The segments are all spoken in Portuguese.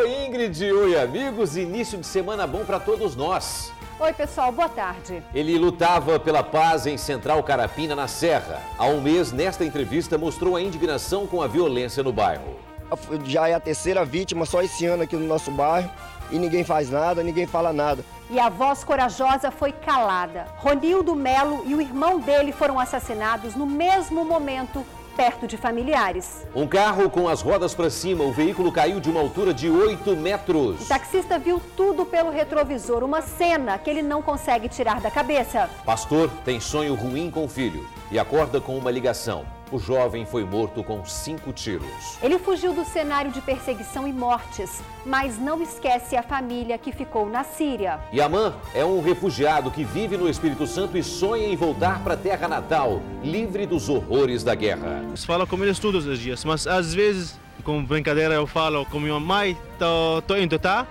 Oi, Ingrid. Oi, amigos. Início de semana bom para todos nós. Oi, pessoal. Boa tarde. Ele lutava pela paz em Central Carapina, na Serra. Há um mês, nesta entrevista, mostrou a indignação com a violência no bairro. Já é a terceira vítima só esse ano aqui no nosso bairro e ninguém faz nada, ninguém fala nada. E a voz corajosa foi calada. Ronildo Melo e o irmão dele foram assassinados no mesmo momento, perto de familiares. Um carro com as rodas para cima, o veículo caiu de uma altura de 8 metros. O taxista viu tudo pelo retrovisor, uma cena que ele não consegue tirar da cabeça. Pastor tem sonho ruim com o filho e acorda com uma ligação. O jovem foi morto com 5 tiros. Ele fugiu do cenário de perseguição e mortes, mas não esquece a família que ficou na Síria. Yaman é um refugiado que vive no Espírito Santo e sonha em voltar para a terra natal, livre dos horrores da guerra. Eu falo com eles todos os dias, mas às vezes, com brincadeira, eu falo com minha mãe, tô indo, tá?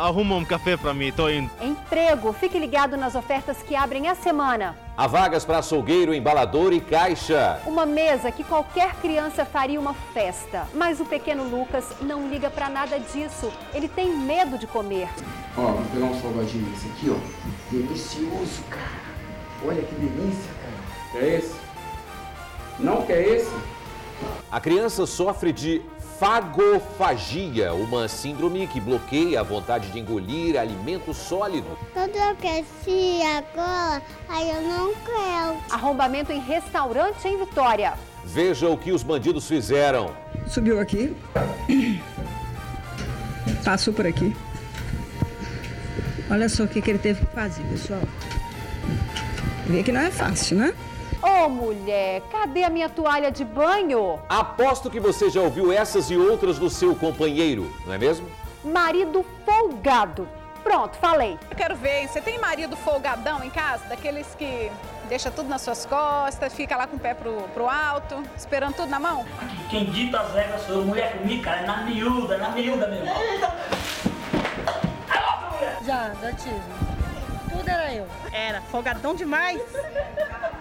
Arruma um café para mim, tô indo. Emprego, fique ligado nas ofertas que abrem a semana. Há vagas para açougueiro, embalador e caixa. Uma mesa que qualquer criança faria uma festa. Mas o pequeno Lucas não liga para nada disso. Ele tem medo de comer. Ó, vou pegar um salgadinho desse aqui, ó. Delicioso, cara. Olha que delícia, cara. Quer esse? Não quer esse? A criança sofre de fagofagia, uma síndrome que bloqueia a vontade de engolir alimento sólido. Quando eu cresci agora, aí eu não quero. Arrombamento em restaurante em Vitória. Veja o que os bandidos fizeram. Subiu aqui, passou por aqui. Olha só o que ele teve que fazer, pessoal. Vê que não é fácil, né? Ô, mulher, cadê a minha toalha de banho? Aposto que você já ouviu essas e outras do seu companheiro, não é mesmo? Marido folgado. Pronto, falei. Eu quero ver, você tem marido folgadão em casa? Daqueles que deixa tudo nas suas costas, fica lá com o pé pro alto, esperando tudo na mão? Quem dita as regras sou eu, mulher comigo, cara, na miúda mesmo. Já tive. Tudo era eu. Era, folgadão demais.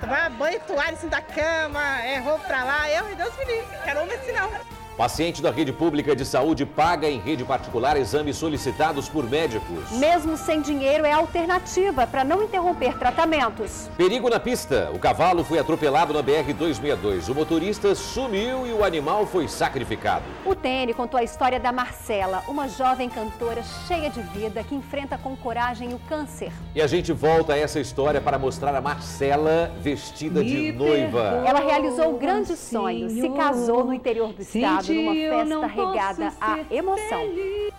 Tomava banho, toalha em cima da cama, roupa pra lá, e Deus me livre. Quero homem assim não. Paciente da rede pública de saúde paga em rede particular exames solicitados por médicos. Mesmo sem dinheiro, é alternativa para não interromper tratamentos. Perigo na pista. O cavalo foi atropelado na BR-262. O motorista sumiu e o animal foi sacrificado. O TN contou a história da Marcela, uma jovem cantora cheia de vida que enfrenta com coragem o câncer. E a gente volta a essa história para mostrar a Marcela vestida de noiva. Ela realizou grandes sonhos, se casou no interior do estado, numa festa regada à emoção.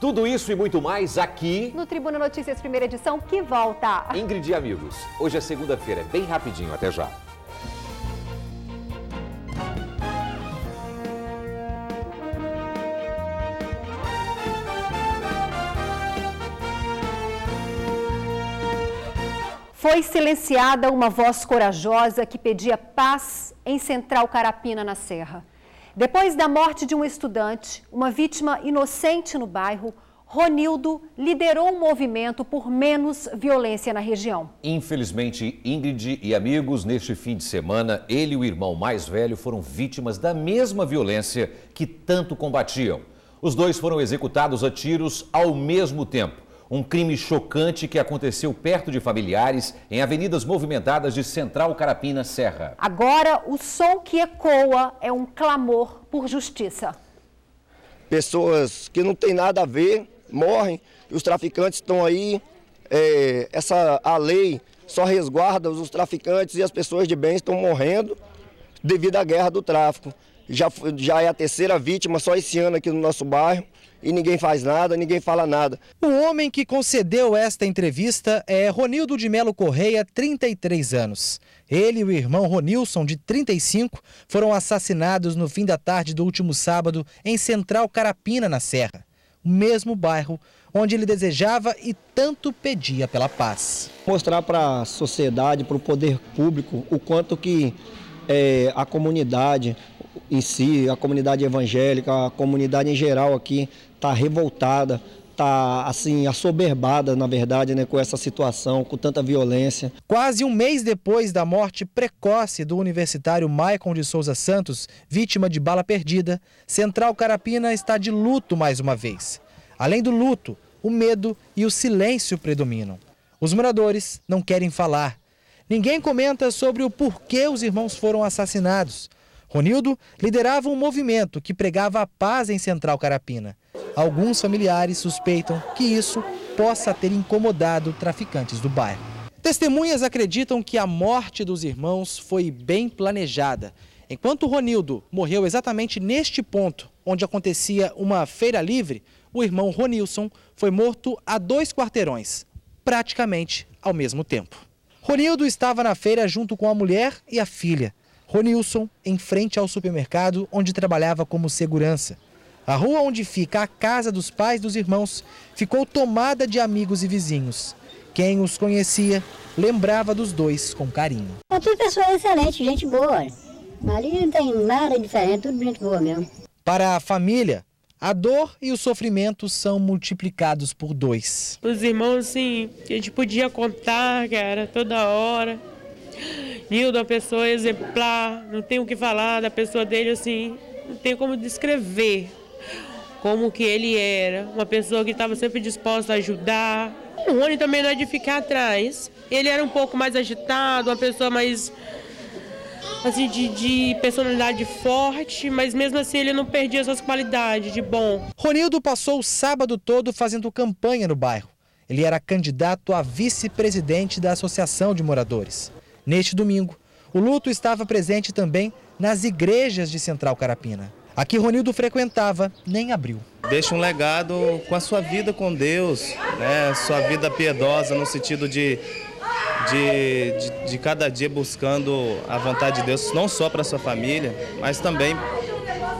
Tudo isso e muito mais aqui no Tribuna Notícias, primeira edição, que volta. Ingrid e amigos, hoje é segunda-feira, bem rapidinho, até já. Foi silenciada uma voz corajosa que pedia paz em Central Carapina, na Serra. Depois da morte de um estudante, uma vítima inocente no bairro, Ronildo liderou um movimento por menos violência na região. Infelizmente, Ingrid e amigos, neste fim de semana, ele e o irmão mais velho foram vítimas da mesma violência que tanto combatiam. Os dois foram executados a tiros ao mesmo tempo. Um crime chocante que aconteceu perto de familiares em avenidas movimentadas de Central Carapina, Serra. Agora, o som que ecoa é um clamor por justiça. Pessoas que não têm nada a ver morrem, os traficantes estão aí. A lei só resguarda os traficantes e as pessoas de bem estão morrendo devido à guerra do tráfico. Já é a terceira vítima só esse ano aqui no nosso bairro. E ninguém faz nada, ninguém fala nada. O homem que concedeu esta entrevista é Ronildo de Melo Correia, 33 anos. Ele e o irmão Ronilson, de 35, foram assassinados no fim da tarde do último sábado em Central Carapina, na Serra. O mesmo bairro onde ele desejava e tanto pedia pela paz. Mostrar para a sociedade, para o poder público, o quanto que a comunidade em si, a comunidade evangélica, a comunidade em geral aqui está revoltada, está assim assoberbada, na verdade, né, com essa situação, com tanta violência. Quase um mês depois da morte precoce do universitário Maicon de Souza Santos, vítima de bala perdida, Central Carapina está de luto mais uma vez. Além do luto, o medo e o silêncio predominam. Os moradores não querem falar. Ninguém comenta sobre o porquê os irmãos foram assassinados. Ronildo liderava um movimento que pregava a paz em Central Carapina. Alguns familiares suspeitam que isso possa ter incomodado traficantes do bairro. Testemunhas acreditam que a morte dos irmãos foi bem planejada. Enquanto Ronildo morreu exatamente neste ponto, onde acontecia uma feira livre, o irmão Ronilson foi morto a 2 quarteirões, praticamente ao mesmo tempo. Ronildo estava na feira junto com a mulher e a filha. Ronilson em frente ao supermercado onde trabalhava como segurança. A rua onde fica a casa dos pais dos irmãos ficou tomada de amigos e vizinhos. Quem os conhecia lembrava dos dois com carinho. É tudo pessoa excelente, gente boa. Ali não tem nada diferente, tudo gente boa mesmo. Para a família, a dor e o sofrimento são multiplicados por 2. Os irmãos, assim, que a gente podia contar, cara, toda hora. Nildo é uma pessoa exemplar, não tem o que falar da pessoa dele, assim, não tem como descrever como que ele era. Uma pessoa que estava sempre disposta a ajudar. O Rony também não é de ficar atrás. Ele era um pouco mais agitado, uma pessoa mais, assim, de personalidade forte, mas mesmo assim ele não perdia suas qualidades de bom. Ronildo passou o sábado todo fazendo campanha no bairro. Ele era candidato a vice-presidente da Associação de Moradores. Neste domingo, o luto estava presente também nas igrejas de Central Carapina. A que Ronildo frequentava nem abriu. Deixa um legado com a sua vida com Deus, né? Sua vida piedosa no sentido de cada dia buscando a vontade de Deus, não só para sua família, mas também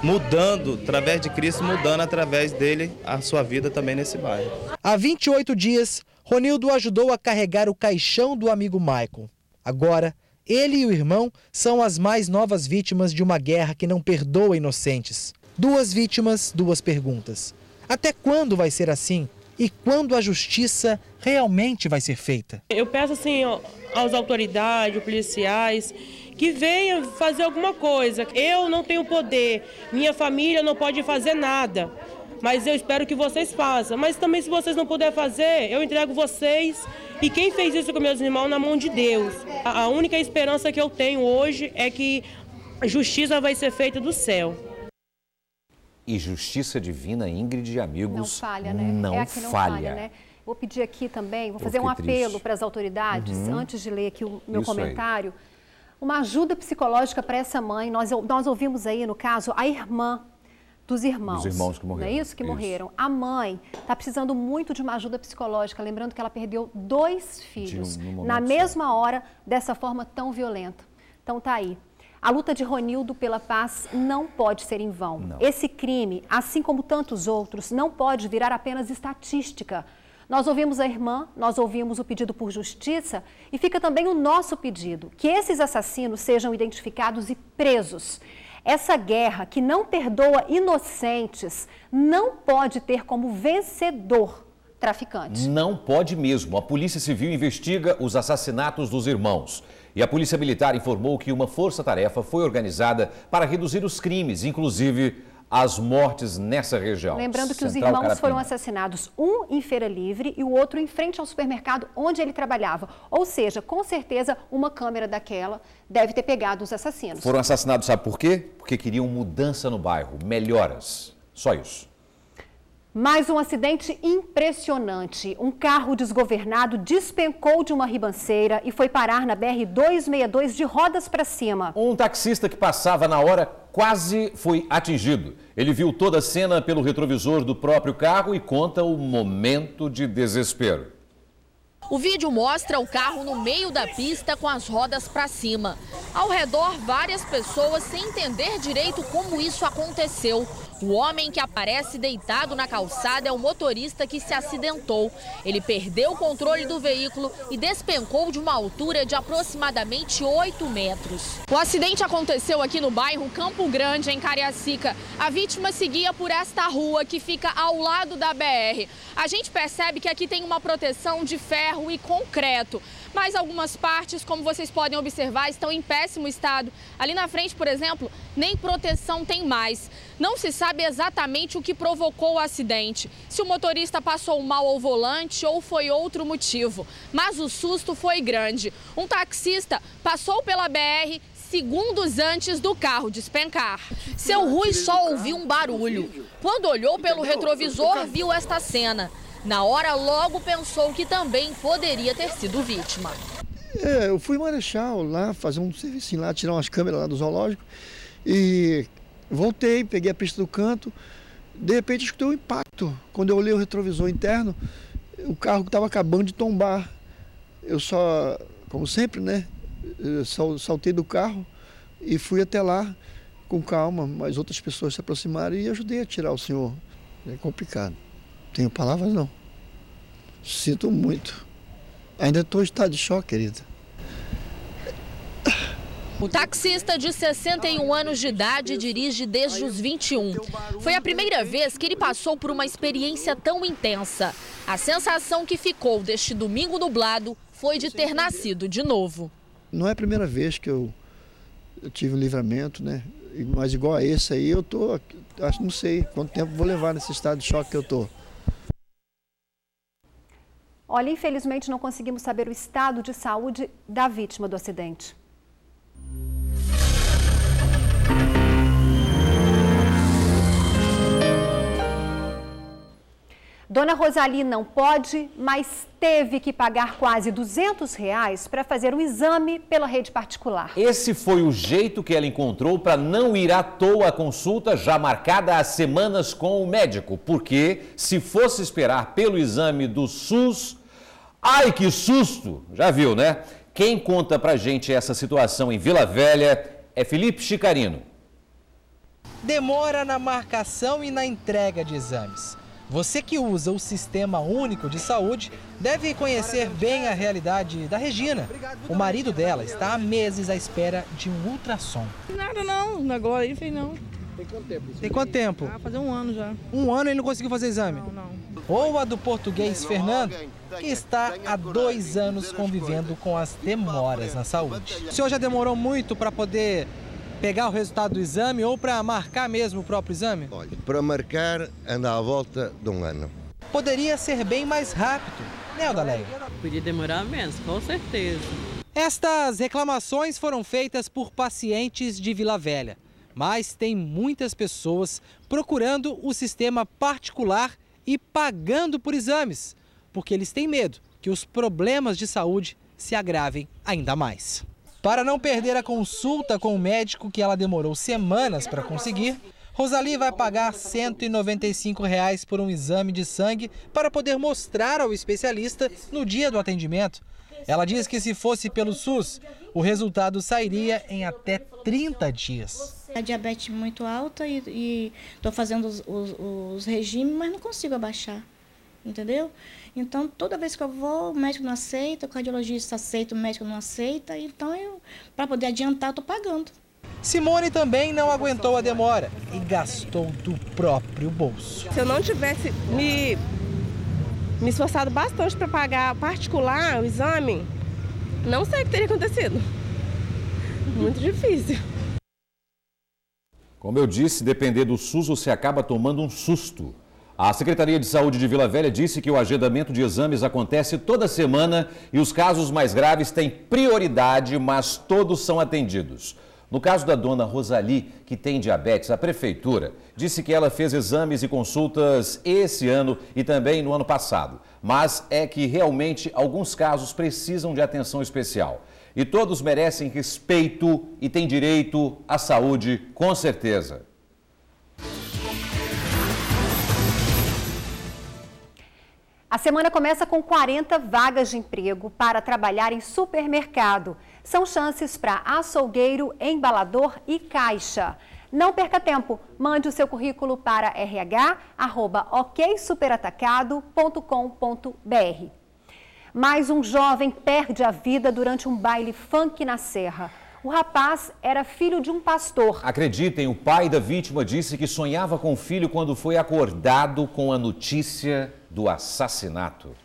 mudando, através de Cristo, mudando através dele a sua vida também nesse bairro. Há 28 dias, Ronildo ajudou a carregar o caixão do amigo Michael. Agora, ele e o irmão são as mais novas vítimas de uma guerra que não perdoa inocentes. 2 vítimas, 2 perguntas. Até quando vai ser assim? E quando a justiça realmente vai ser feita? Eu peço assim às autoridades, policiais, que venham fazer alguma coisa. Eu não tenho poder, minha família não pode fazer nada. Mas eu espero que vocês façam. Mas também se vocês não puderem fazer, eu entrego vocês. E quem fez isso com meus irmãos na mão de Deus. A única esperança que eu tenho hoje é que a justiça vai ser feita do céu. E justiça divina, Ingrid e amigos, não falha, né? Não falha. Né? Vou pedir aqui também, vou fazer um apelo para as autoridades, antes de ler aqui o meu comentário. Uma ajuda psicológica para essa mãe. Nós ouvimos aí, no caso, a irmã dos irmãos. Dos irmãos que morreram. Não é isso? Que morreram. A mãe está precisando muito de uma ajuda psicológica, lembrando que ela perdeu 2 filhos na mesma hora, dessa forma tão violenta. Então tá aí. A luta de Ronildo pela paz não pode ser em vão. Não. Esse crime, assim como tantos outros, não pode virar apenas estatística. Nós ouvimos a irmã, nós ouvimos o pedido por justiça e fica também o nosso pedido, que esses assassinos sejam identificados e presos. Essa guerra que não perdoa inocentes não pode ter como vencedor traficantes. Não pode mesmo. A Polícia Civil investiga os assassinatos dos irmãos. E a Polícia Militar informou que uma força-tarefa foi organizada para reduzir os crimes, inclusive as mortes nessa região. Lembrando que os irmãos foram assassinados, um em Feira Livre e o outro em frente ao supermercado onde ele trabalhava. Ou seja, com certeza uma câmera daquela deve ter pegado os assassinos. Foram assassinados, sabe por quê? Porque queriam mudança no bairro, melhoras. Só isso. Mais um acidente impressionante. Um carro desgovernado despencou de uma ribanceira e foi parar na BR-262 de rodas para cima. Um taxista que passava na hora quase foi atingido. Ele viu toda a cena pelo retrovisor do próprio carro e conta o momento de desespero. O vídeo mostra o carro no meio da pista com as rodas para cima. Ao redor, várias pessoas sem entender direito como isso aconteceu. O homem que aparece deitado na calçada é o motorista que se acidentou. Ele perdeu o controle do veículo e despencou de uma altura de aproximadamente 8 metros. O acidente aconteceu aqui no bairro Campo Grande, em Cariacica. A vítima seguia por esta rua que fica ao lado da BR. A gente percebe que aqui tem uma proteção de ferro e concreto. mas algumas partes, como vocês podem observar, estão em péssimo estado. Ali na frente, por exemplo, nem proteção tem mais. Não se sabe exatamente o que provocou o acidente, se o motorista passou mal ao volante ou foi outro motivo. Mas o susto foi grande. Um taxista passou pela BR segundos antes do carro despencar. Seu Rui só ouviu um barulho. Quando olhou pelo retrovisor, viu esta cena. Na hora, logo pensou que também poderia ter sido vítima. Eu fui em Marechal lá, fazer um serviço lá, tirar umas câmeras lá do zoológico e voltei, peguei a pista do canto. De repente, escutei um impacto. Quando eu olhei o retrovisor interno, o carro estava acabando de tombar. Eu só, como sempre, né, saltei do carro e fui até lá com calma, mas outras pessoas se aproximaram e ajudei a tirar o senhor. É complicado. Tenho palavras não. Sinto muito. Ainda estou em estado de choque, querida. O taxista de 61 anos de idade dirige desde os 21. Foi a primeira vez que ele passou por uma experiência tão intensa. A sensação que ficou deste domingo nublado foi de ter nascido de novo. Não é a primeira vez que eu tive um livramento, né? Mas igual a esse aí, eu tô, acho, não sei quanto tempo vou levar nesse estado de choque que eu tô. Olha, infelizmente não conseguimos saber o estado de saúde da vítima do acidente. Dona Rosali não pode, mas teve que pagar quase R$200 para fazer um exame pela rede particular. Esse foi o jeito que ela encontrou para não ir à toa à consulta já marcada há semanas com o médico. Porque se fosse esperar pelo exame do SUS... Ai, que susto! Já viu, né? Quem conta pra gente essa situação em Vila Velha é Felipe Chicarino. Demora na marcação e na entrega de exames. Você que usa o Sistema Único de Saúde deve conhecer bem a realidade da Regina. O marido dela está há meses à espera de um ultrassom. Nada não, agora aí fez não. Tem quanto tempo? Tem quanto tempo? Ah, fazer um ano já. Um ano ele não conseguiu fazer exame? Não. Ou a do português Fernando, que está há 2 anos convivendo com as demoras na saúde. O senhor já demorou muito para poder pegar o resultado do exame ou para marcar mesmo o próprio exame? Olha, para marcar anda à volta de um ano. Poderia ser bem mais rápido, né, Odaleia? Podia demorar menos, com certeza. Estas reclamações foram feitas por pacientes de Vila Velha, mas tem muitas pessoas procurando o sistema particular e pagando por exames, porque eles têm medo que os problemas de saúde se agravem ainda mais. Para não perder a consulta com o médico que ela demorou semanas para conseguir, Rosali vai pagar R$ 195 por um exame de sangue para poder mostrar ao especialista no dia do atendimento. Ela diz que se fosse pelo SUS, o resultado sairia em até 30 dias. A diabetes muito alta e estou fazendo os regimes, mas não consigo abaixar, entendeu? Então, toda vez que eu vou, o médico não aceita, o cardiologista aceita, o médico não aceita. Então, para poder adiantar, estou pagando. Simone também não aguentou a demora e gastou do próprio bolso. Se eu não tivesse me esforçado bastante para pagar particular o exame, não sei o que teria acontecido. Muito difícil. Como eu disse, depender do SUS, você acaba tomando um susto. A Secretaria de Saúde de Vila Velha disse que o agendamento de exames acontece toda semana e os casos mais graves têm prioridade, mas todos são atendidos. No caso da dona Rosali, que tem diabetes, a prefeitura disse que ela fez exames e consultas esse ano e também no ano passado. Mas é que realmente alguns casos precisam de atenção especial. E todos merecem respeito e têm direito à saúde, com certeza. A semana começa com 40 vagas de emprego para trabalhar em supermercado. São chances para açougueiro, embalador e caixa. Não perca tempo, mande o seu currículo para rh@oksuperatacado.com.br. Mais um jovem perde a vida durante um baile funk na Serra. O rapaz era filho de um pastor. Acreditem, o pai da vítima disse que sonhava com o filho quando foi acordado com a notícia do assassinato.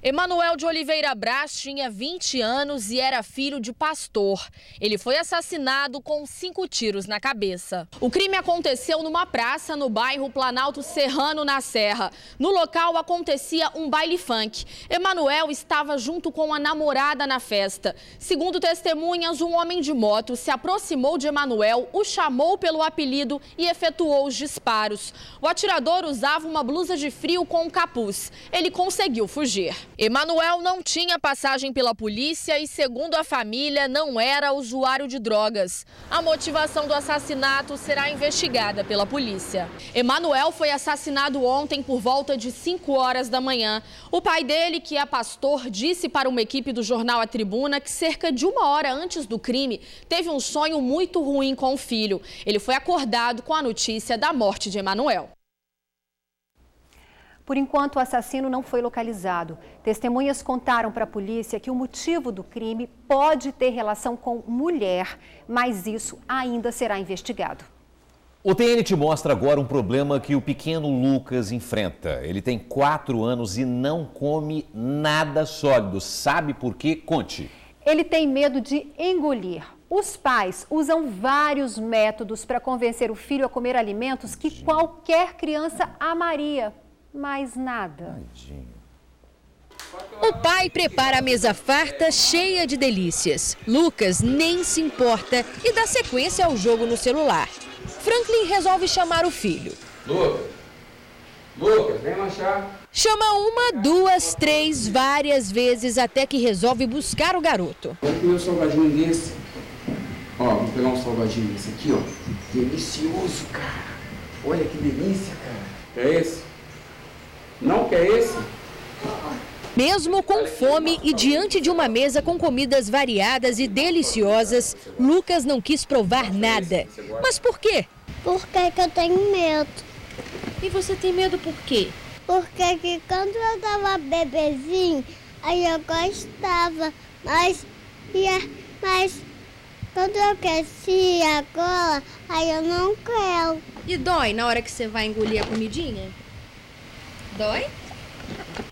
Emanuel de Oliveira Braz tinha 20 anos e era filho de pastor. Ele foi assassinado com 5 tiros na cabeça. O crime aconteceu numa praça no bairro Planalto Serrano, na Serra. No local acontecia um baile funk. Emanuel estava junto com a namorada na festa. Segundo testemunhas, um homem de moto se aproximou de Emanuel, o chamou pelo apelido e efetuou os disparos. O atirador usava uma blusa de frio com um capuz. Ele conseguiu fugir. Emanuel não tinha passagem pela polícia e, segundo a família, não era usuário de drogas. A motivação do assassinato será investigada pela polícia. Emanuel foi assassinado ontem por volta de 5 horas da manhã. O pai dele, que é pastor, disse para uma equipe do jornal A Tribuna que cerca de 1 hora antes do crime, teve um sonho muito ruim com o filho. Ele foi acordado com a notícia da morte de Emanuel. Por enquanto, o assassino não foi localizado. Testemunhas contaram para a polícia que o motivo do crime pode ter relação com mulher, mas isso ainda será investigado. O TN mostra agora um problema que o pequeno Lucas enfrenta. Ele tem 4 anos e não come nada sólido. Sabe por quê? Conte. Ele tem medo de engolir. Os pais usam vários métodos para convencer o filho a comer alimentos que qualquer criança amaria. Mais nada. O pai prepara a mesa farta, cheia de delícias. Lucas nem se importa e dá sequência ao jogo no celular. Franklin resolve chamar o filho. Lucas, vem lanchar. Chama 1, 2, 3, várias vezes até que resolve buscar o garoto. Vamos comer um salgadinho desse. Ó, vamos pegar um salgadinho desse aqui, ó. Delicioso, cara. Olha que delícia, cara. Quer esse? Não quer esse? Mesmo com fome e diante de uma mesa com comidas variadas e deliciosas, Lucas não quis provar nada. Mas por quê? Porque que eu tenho medo. E você tem medo por quê? Porque que quando eu tava bebezinho, aí eu gostava, mas quando eu cresci agora, aí eu não quero. E dói na hora que você vai engolir a comidinha? Dói?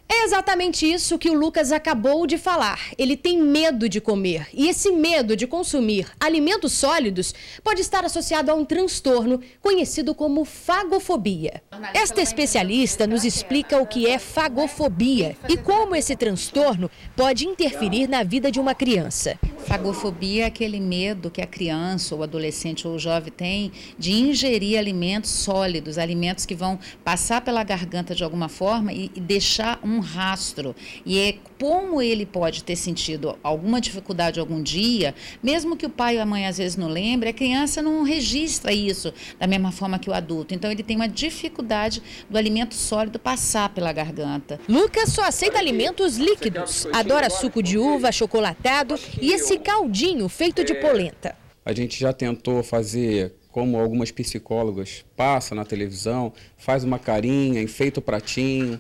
É exatamente isso que o Lucas acabou de falar. Ele tem medo de comer. E esse medo de consumir alimentos sólidos pode estar associado a um transtorno conhecido como fagofobia. Esta especialista nos explica o que é fagofobia e como esse transtorno pode interferir na vida de uma criança. Fagofobia é aquele medo que a criança, ou adolescente ou o jovem tem de ingerir alimentos sólidos, alimentos que vão passar pela garganta de alguma forma e deixar um rastro. E é como ele pode ter sentido alguma dificuldade algum dia, mesmo que o pai ou a mãe às vezes não lembre, a criança não registra isso da mesma forma que o adulto. Então ele tem uma dificuldade do alimento sólido passar pela garganta. Lucas só aceita alimentos líquidos, adora suco de uva, achocolatado e esse caldinho feito de polenta. A gente já tentou fazer como algumas psicólogas passam na televisão, faz uma carinha, enfeita o pratinho.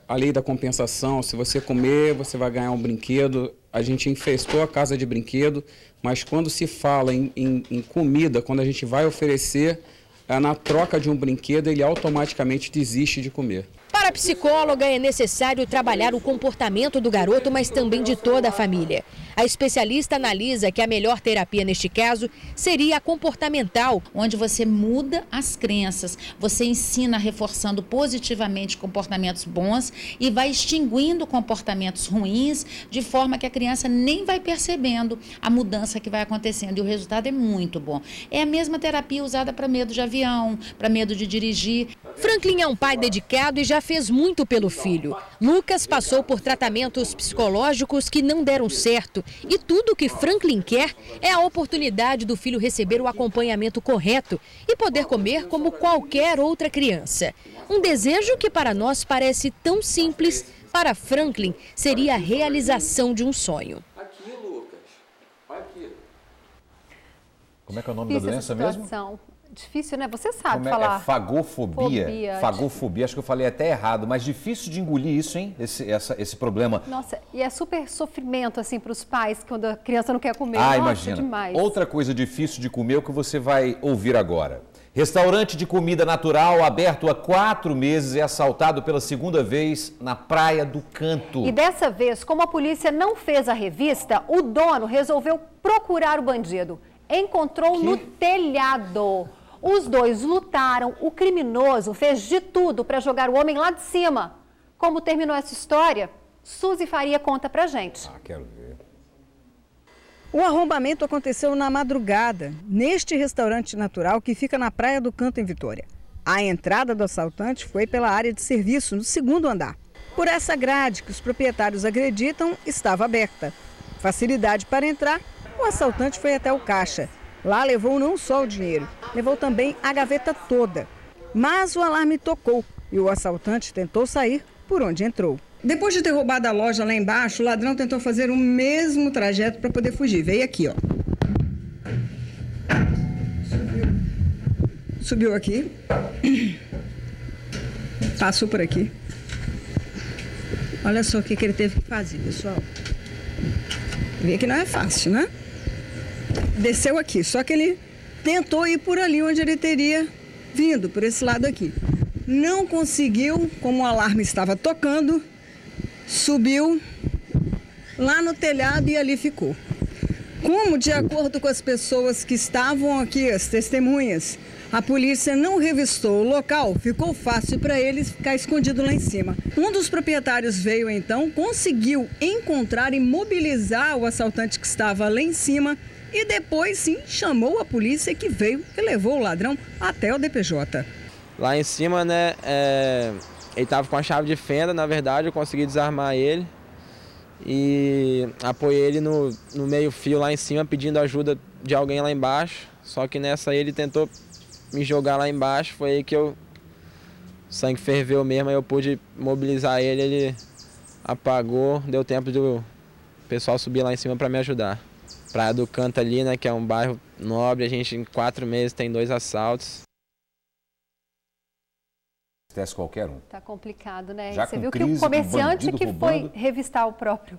A lei da compensação, se você comer, você vai ganhar um brinquedo. A gente infestou a casa de brinquedo, mas quando se fala em comida, quando a gente vai oferecer, na troca de um brinquedo, ele automaticamente desiste de comer. Para a psicóloga, é necessário trabalhar o comportamento do garoto, mas também de toda a família. A especialista analisa que a melhor terapia neste caso seria a comportamental, onde você muda as crenças, você ensina reforçando positivamente comportamentos bons e vai extinguindo comportamentos ruins, de forma que a criança nem vai percebendo a mudança que vai acontecendo. E o resultado é muito bom. É a mesma terapia usada para medo de avião, para medo de dirigir. Franklin é um pai dedicado e já fez muito pelo filho. Lucas passou por tratamentos psicológicos que não deram certo. E tudo o que Franklin quer é a oportunidade do filho receber o acompanhamento correto e poder comer como qualquer outra criança. Um desejo que para nós parece tão simples, para Franklin seria a realização de um sonho. Aqui, Lucas. Aqui. Como é que é o nome da doença mesmo? Difícil, né? Você sabe Como falar. É fagofobia? Fagofobia, acho que eu falei até errado, mas difícil de engolir isso, hein? Esse problema. Nossa, e é super sofrimento, assim, para os pais, quando a criança não quer comer. Ah, Nossa, imagina. Demais. Outra coisa difícil de comer é o que você vai ouvir agora. Restaurante de comida natural aberto há 4 meses é assaltado pela segunda vez na Praia do Canto. E dessa vez, como a polícia não fez a revista, o dono resolveu procurar o bandido. Encontrou no telhado. Os dois lutaram, o criminoso fez de tudo para jogar o homem lá de cima. Como terminou essa história? Suzy Faria conta pra gente. Quero ver. O arrombamento aconteceu na madrugada, neste restaurante natural que fica na Praia do Canto, em Vitória. A entrada do assaltante foi pela área de serviço, no 2º andar. Por essa grade que os proprietários acreditam estava aberta. Facilidade para entrar, o assaltante foi até o caixa. Lá levou não só o dinheiro, levou também a gaveta toda. Mas o alarme tocou e o assaltante tentou sair por onde entrou. Depois de ter roubado a loja lá embaixo, o ladrão tentou fazer o mesmo trajeto para poder fugir. Veio aqui, ó. Subiu aqui. Passou por aqui. Olha só o que ele teve que fazer, pessoal. Vê que não é fácil, né? Desceu aqui, só que ele tentou ir por ali onde ele teria vindo, por esse lado aqui. Não conseguiu, como o alarme estava tocando, subiu lá no telhado e ali ficou. Como, de acordo com as pessoas que estavam aqui, as testemunhas, a polícia não revistou o local, ficou fácil para eles ficar escondido lá em cima. Um dos proprietários veio então, conseguiu encontrar e mobilizar o assaltante que estava lá em cima e depois sim chamou a polícia que veio e levou o ladrão até o DPJ. Lá em cima, né, ele estava com a chave de fenda, na verdade, eu consegui desarmar ele e apoiei ele no meio fio lá em cima, pedindo ajuda de alguém lá embaixo. Só que nessa aí ele tentou me jogar lá embaixo, foi aí que o sangue ferveu mesmo, aí eu pude mobilizar ele, ele apagou, deu tempo do pessoal subir lá em cima para me ajudar. Praia do Canto ali, né, que é um bairro nobre, a gente em 4 meses tem 2 assaltos. Acontece qualquer um. Tá complicado, né? Já você com viu crise, que o comerciante com que bandido foi revistar o próprio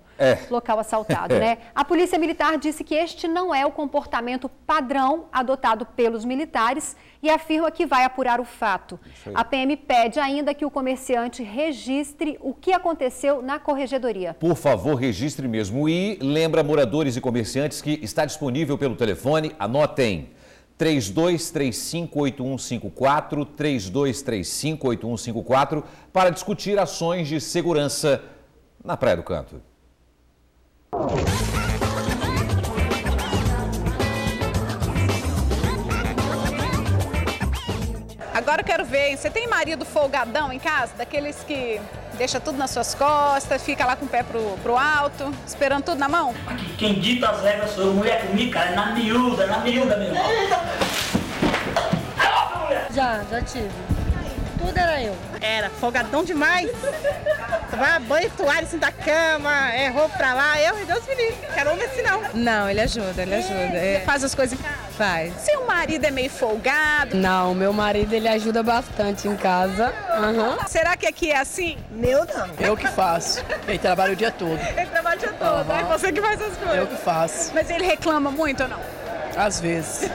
local assaltado, né? A Polícia Militar disse que este não é o comportamento padrão adotado pelos militares e afirma que vai apurar o fato. A PM pede ainda que o comerciante registre o que aconteceu na corregedoria. Por favor, registre mesmo. E lembra moradores e comerciantes que está disponível pelo telefone, anotem. 3235-8154, 3235-8154, para discutir ações de segurança na Praia do Canto. Agora eu quero ver, hein? Você tem marido folgadão em casa? Daqueles que deixa tudo nas suas costas, fica lá com o pé pro alto, esperando tudo na mão? Quem dita as regras sou eu, mulher comigo, cara, na miúda, meu irmão. Já tive. Tudo era eu. Era folgadão demais. Tomava banho, toalha assim da cama, roupa pra lá. Eu e Deus me livre. Quero homem assim não. Não, ele ajuda. Você faz as coisas em casa? Faz. Seu marido é meio folgado? Não, meu marido ele ajuda bastante em casa. Será que aqui é assim? Meu não. Eu que faço. Ele trabalha o dia todo. Ele trabalha o dia todo, é você que faz as coisas. Eu que faço. Mas ele reclama muito ou não? Às vezes.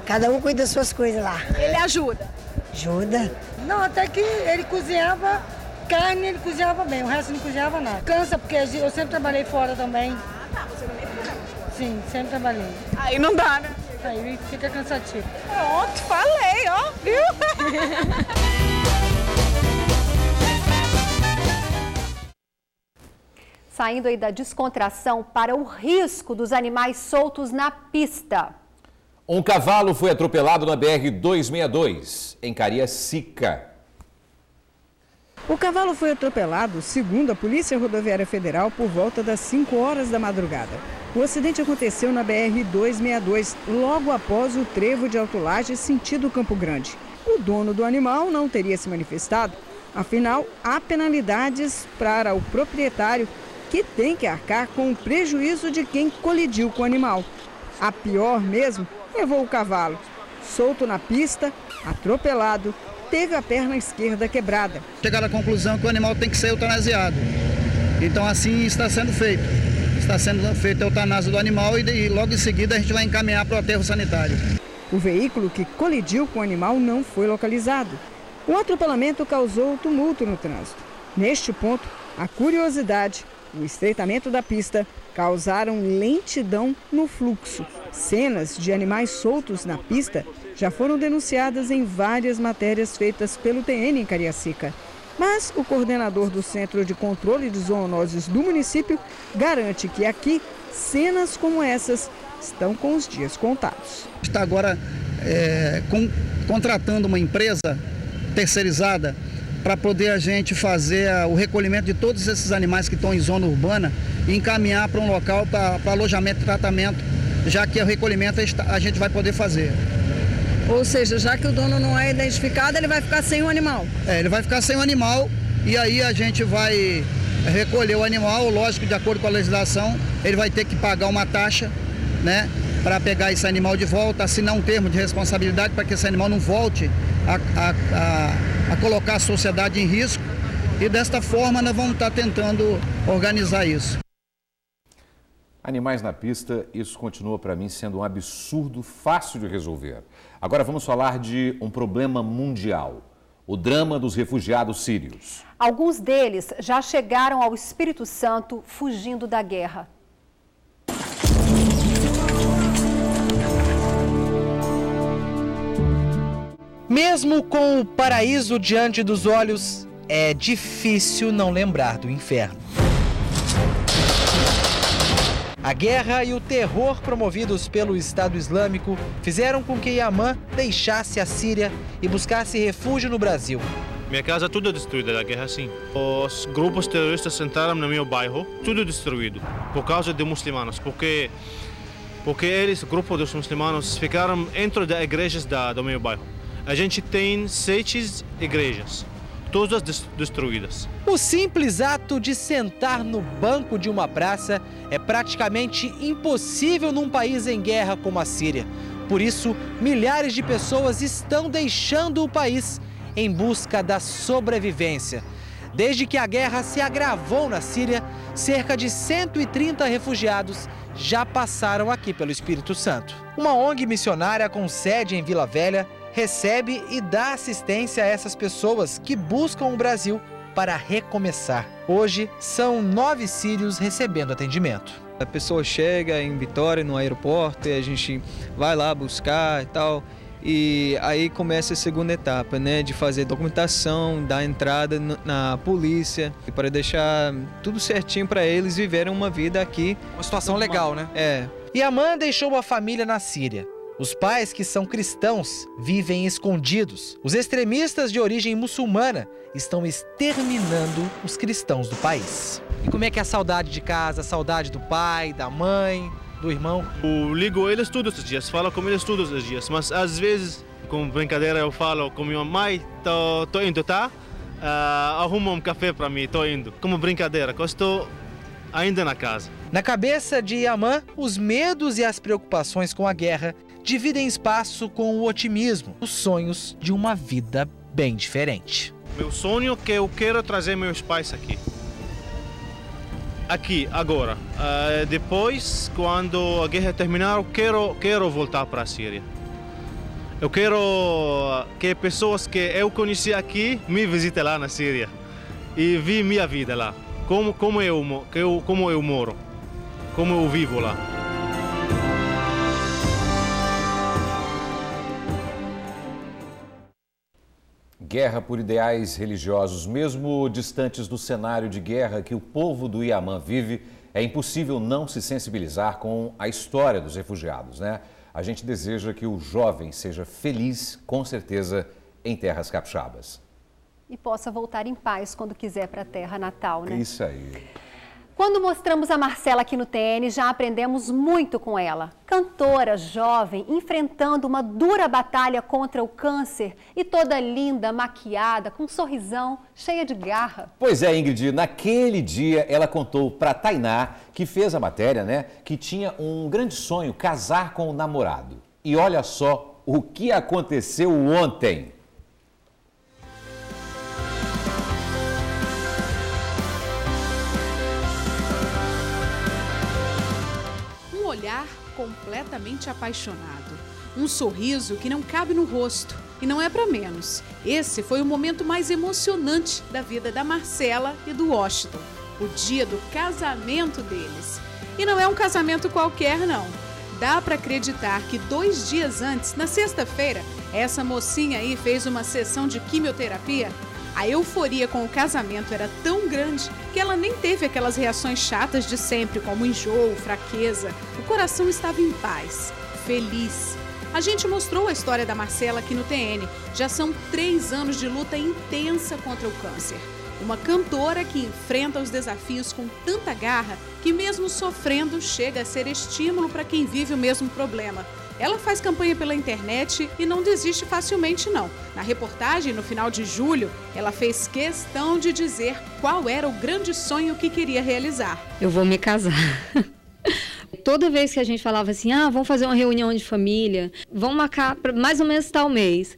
Cada um cuida das suas coisas lá. Ele ajuda? Ajuda. Não, até que ele cozinhava carne, ele cozinhava bem, o resto não cozinhava nada. Cansa, porque eu sempre trabalhei fora também. Ah, tá, você também fora? Sim, sempre trabalhei. Aí não dá, né? Aí fica cansativo. Pronto, falei, ó, viu? Saindo aí da descontração para o risco dos animais soltos na pista. Um cavalo foi atropelado na BR-262, em Cariacica. O cavalo foi atropelado, segundo a Polícia Rodoviária Federal, por volta das 5 horas da madrugada. O acidente aconteceu na BR-262, logo após o trevo de Alto Laje, sentido Campo Grande. O dono do animal não teria se manifestado, afinal, há penalidades para o proprietário, que tem que arcar com o prejuízo de quem colidiu com o animal. A pior mesmo levou o cavalo, solto na pista, atropelado, teve a perna esquerda quebrada. Chegaram à conclusão que o animal tem que ser eutanasiado. Então assim está sendo feito. está sendo feita a eutanásia do animal e logo em seguida a gente vai encaminhar para o aterro sanitário. O veículo que colidiu com o animal não foi localizado. O atropelamento causou tumulto no trânsito. Neste ponto, a curiosidade e o estreitamento da pista causaram lentidão no fluxo. Cenas de animais soltos na pista já foram denunciadas em várias matérias feitas pelo TN em Cariacica. Mas o coordenador do Centro de Controle de Zoonoses do município garante que aqui, cenas como essas estão com os dias contados. Está agora contratando uma empresa terceirizada para poder a gente fazer o recolhimento de todos esses animais que estão em zona urbana e encaminhar para um local para alojamento e tratamento, já que o recolhimento a gente vai poder fazer. Ou seja, já que o dono não é identificado, ele vai ficar sem o animal? Ele vai ficar sem o animal e aí a gente vai recolher o animal, lógico, de acordo com a legislação, ele vai ter que pagar uma taxa, né, para pegar esse animal de volta, assinar um termo de responsabilidade para que esse animal não volte a colocar a sociedade em risco e desta forma nós vamos estar tentando organizar isso. Animais na pista, isso continua para mim sendo um absurdo fácil de resolver. Agora vamos falar de um problema mundial, o drama dos refugiados sírios. Alguns deles já chegaram ao Espírito Santo fugindo da guerra. Mesmo com o paraíso diante dos olhos, é difícil não lembrar do inferno. A guerra e o terror promovidos pelo Estado Islâmico fizeram com que Yaman deixasse a Síria e buscasse refúgio no Brasil. Minha casa toda destruída da guerra, sim. Os grupos terroristas entraram no meu bairro, tudo destruído, por causa de muçulmanos, porque eles, o grupo dos muçulmanos, ficaram dentro das igrejas do meu bairro. A gente tem 7 igrejas, todas destruídas. O simples ato de sentar no banco de uma praça é praticamente impossível num país em guerra como a Síria. Por isso, milhares de pessoas estão deixando o país em busca da sobrevivência. Desde que a guerra se agravou na Síria, cerca de 130 refugiados já passaram aqui pelo Espírito Santo. Uma ONG missionária com sede em Vila Velha recebe e dá assistência a essas pessoas que buscam o Brasil para recomeçar. Hoje, são 9 sírios recebendo atendimento. A pessoa chega em Vitória, no aeroporto, e a gente vai lá buscar e tal. E aí começa a segunda etapa, né, de fazer documentação, dar entrada na polícia, para deixar tudo certinho para eles viverem uma vida aqui. Uma situação legal, né? É. Yaman deixou a família na Síria. Os pais, que são cristãos, vivem escondidos. Os extremistas de origem muçulmana estão exterminando os cristãos do país. E como é que é a saudade de casa, a saudade do pai, da mãe, do irmão? Eu ligo eles todos os dias, falo com eles todos os dias, mas às vezes, com brincadeira, eu falo com minha mãe, tô indo, tá? Arruma um café para mim, tô indo. Como brincadeira, que eu estou ainda na casa. Na cabeça de Yaman, os medos e as preocupações com a guerra dividem espaço com o otimismo, os sonhos de uma vida bem diferente. Meu sonho é que eu quero trazer meus pais aqui. Aqui, agora. Depois, quando a guerra terminar, eu quero voltar para a Síria. Eu quero que pessoas que eu conheci aqui me visitem lá na Síria e vi minha vida lá, como eu moro, como eu vivo lá. Guerra por ideais religiosos, mesmo distantes do cenário de guerra que o povo do Yaman vive, é impossível não se sensibilizar com a história dos refugiados, né? A gente deseja que o jovem seja feliz, com certeza, em terras capixabas. E possa voltar em paz quando quiser para a terra natal, né? Isso aí. Quando mostramos a Marcela aqui no TN, já aprendemos muito com ela. Cantora, jovem, enfrentando uma dura batalha contra o câncer e toda linda, maquiada, com um sorrisão, cheia de garra. Pois é, Ingrid, naquele dia ela contou para Tainá, que fez a matéria, né, que tinha um grande sonho, casar com o namorado. E olha só o que aconteceu ontem. olhar completamente apaixonado. Um sorriso que não cabe no rosto. E não é para menos. Esse foi o momento mais emocionante da vida da Marcela e do Washington. O dia do casamento deles. E não é um casamento qualquer, não. Dá para acreditar que 2 dias antes, na sexta-feira, essa mocinha aí fez uma sessão de quimioterapia. A euforia com o casamento era tão grande que ela nem teve aquelas reações chatas de sempre, como enjoo, fraqueza. O coração estava em paz, feliz. A gente mostrou a história da Marcela aqui no TN. Já são 3 anos de luta intensa contra o câncer. Uma cantora que enfrenta os desafios com tanta garra que, mesmo sofrendo, chega a ser estímulo para quem vive o mesmo problema. Ela faz campanha pela internet e não desiste facilmente, não. Na reportagem, no final de julho, ela fez questão de dizer qual era o grande sonho que queria realizar. Eu vou me casar. Toda vez que a gente falava assim, vamos fazer uma reunião de família, vamos marcar para mais ou menos tal mês,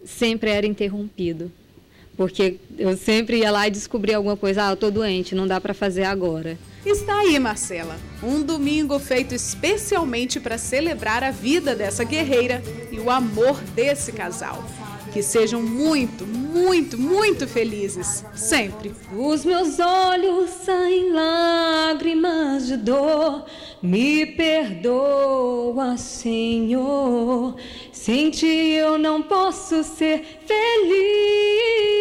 sempre era interrompido. Porque eu sempre ia lá e descobria alguma coisa, eu tô doente, não dá para fazer agora. Está aí, Marcela, um domingo feito especialmente para celebrar a vida dessa guerreira e o amor desse casal. Que sejam muito, muito, muito felizes, sempre. Os meus olhos saem lágrimas de dor, me perdoa, Senhor, sem ti eu não posso ser feliz.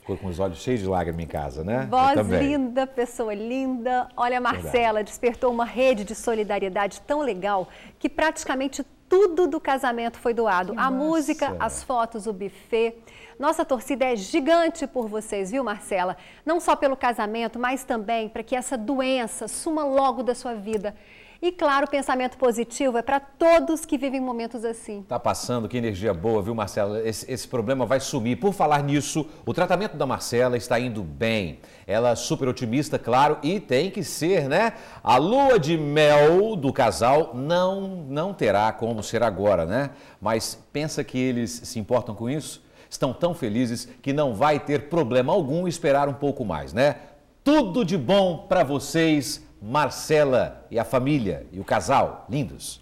Ficou com os olhos cheios de lágrimas em casa, né? Voz linda, pessoa linda. Olha, a Marcela despertou uma rede de solidariedade tão legal que praticamente tudo do casamento foi doado. A música, as fotos, o buffet. Nossa torcida é gigante por vocês, viu, Marcela? Não só pelo casamento, mas também para que essa doença suma logo da sua vida. E, claro, o pensamento positivo é para todos que vivem momentos assim. Tá passando, que energia boa, viu, Marcela? Esse problema vai sumir. Por falar nisso, o tratamento da Marcela está indo bem. Ela é super otimista, claro, e tem que ser, né? A lua de mel do casal não terá como ser agora, né? Mas pensa que eles se importam com isso? Estão tão felizes que não vai ter problema algum esperar um pouco mais, né? Tudo de bom para vocês, Marcela e a família e o casal, lindos.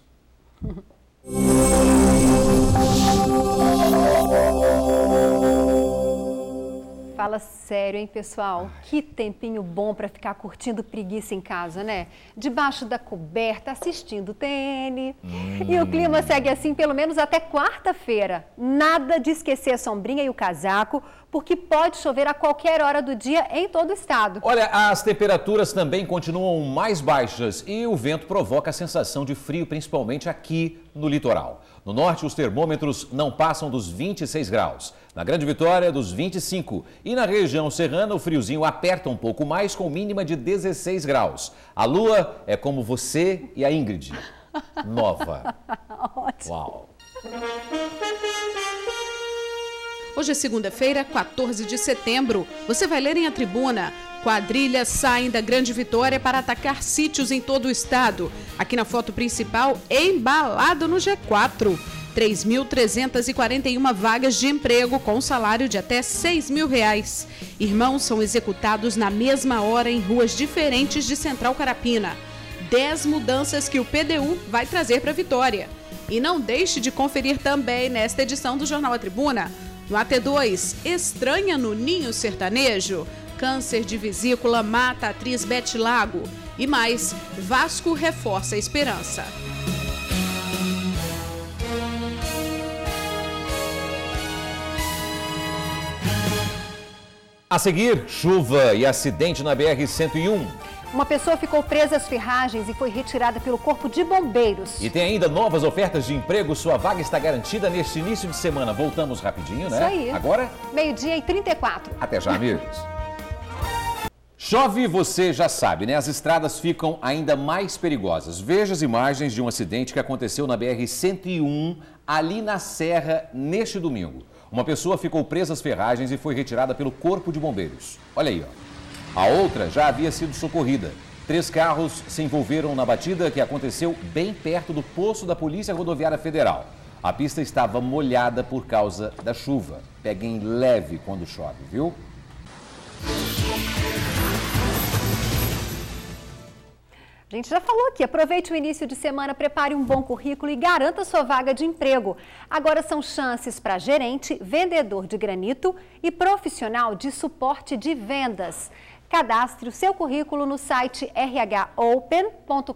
Fala sério, hein, pessoal? Que tempinho bom para ficar curtindo preguiça em casa, né? Debaixo da coberta, assistindo TN. E o clima segue assim pelo menos até quarta-feira. Nada de esquecer a sombrinha e o casaco, porque pode chover a qualquer hora do dia em todo o estado. Olha, as temperaturas também continuam mais baixas e o vento provoca a sensação de frio, principalmente aqui no litoral. No norte, os termômetros não passam dos 26 graus. Na Grande Vitória, dos 25. E na região serrana, o friozinho aperta um pouco mais, com mínima de 16 graus. A lua é como você e a Ingrid. Nova. Ótimo. Uau. Hoje é segunda-feira, 14 de setembro. Você vai ler em A Tribuna. Quadrilhas saem da Grande Vitória para atacar sítios em todo o estado. Aqui na foto principal, embalado no G4. 3.341 vagas de emprego com salário de até R$6.000. Irmãos são executados na mesma hora em ruas diferentes de Central Carapina. 10 mudanças que o PDU vai trazer para Vitória. E não deixe de conferir também nesta edição do Jornal A Tribuna. No AT2, estranha no ninho sertanejo. Câncer de vesícula mata a atriz Beth Lago. E mais, Vasco reforça a esperança. A seguir, chuva e acidente na BR-101. Uma pessoa ficou presa às ferragens e foi retirada pelo Corpo de Bombeiros. E tem ainda novas ofertas de emprego. Sua vaga está garantida neste início de semana. Voltamos rapidinho, né? Isso aí. Agora? 12h34. Até já, amigos. Chove, você já sabe, né? As estradas ficam ainda mais perigosas. Veja as imagens de um acidente que aconteceu na BR-101, ali na Serra, neste domingo. Uma pessoa ficou presa às ferragens e foi retirada pelo Corpo de Bombeiros. Olha aí, ó. A outra já havia sido socorrida. 3 carros se envolveram na batida que aconteceu bem perto do posto da Polícia Rodoviária Federal. A pista estava molhada por causa da chuva. Peguem leve quando chove, viu? A gente já falou aqui, aproveite o início de semana, prepare um bom currículo e garanta sua vaga de emprego. Agora são chances para gerente, vendedor de granito e profissional de suporte de vendas. Cadastre o seu currículo no site rhopen.com.br.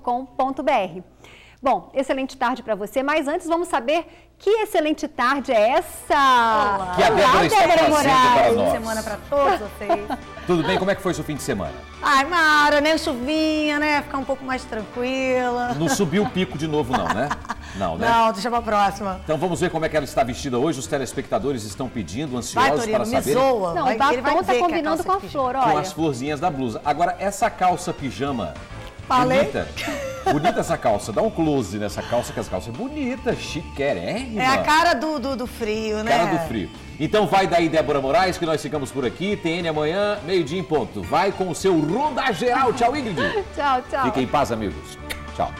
Bom, excelente tarde para você, mas antes vamos saber que excelente tarde é essa. Olá. Que a Débora está trazendo para nós. Semana para todos vocês. Tudo bem? Como é que foi seu fim de semana? Ai, Mara, né? Chuvinha, né? Ficar um pouco mais tranquila. Não subiu o pico de novo não, né? Não, né? Não, deixa pra próxima. Então vamos ver como é que ela está vestida hoje. Os telespectadores estão pedindo, ansiosos Torino, para saber. Zoa. Não, o batom tá combinando com a flor, olha. Com as florzinhas da blusa. Agora, essa calça pijama, falei? Bonita. Bonita essa calça. Dá um close nessa calça, que essa calça é bonita, chiquérrima. É a cara do frio, né? Cara do frio. Então vai daí, Débora Moraes, que nós ficamos por aqui. TN amanhã, meio-dia em ponto. Vai com o seu Ronda Geral. Tchau, Ingrid. Tchau, tchau. Fiquem em paz, amigos. Tchau.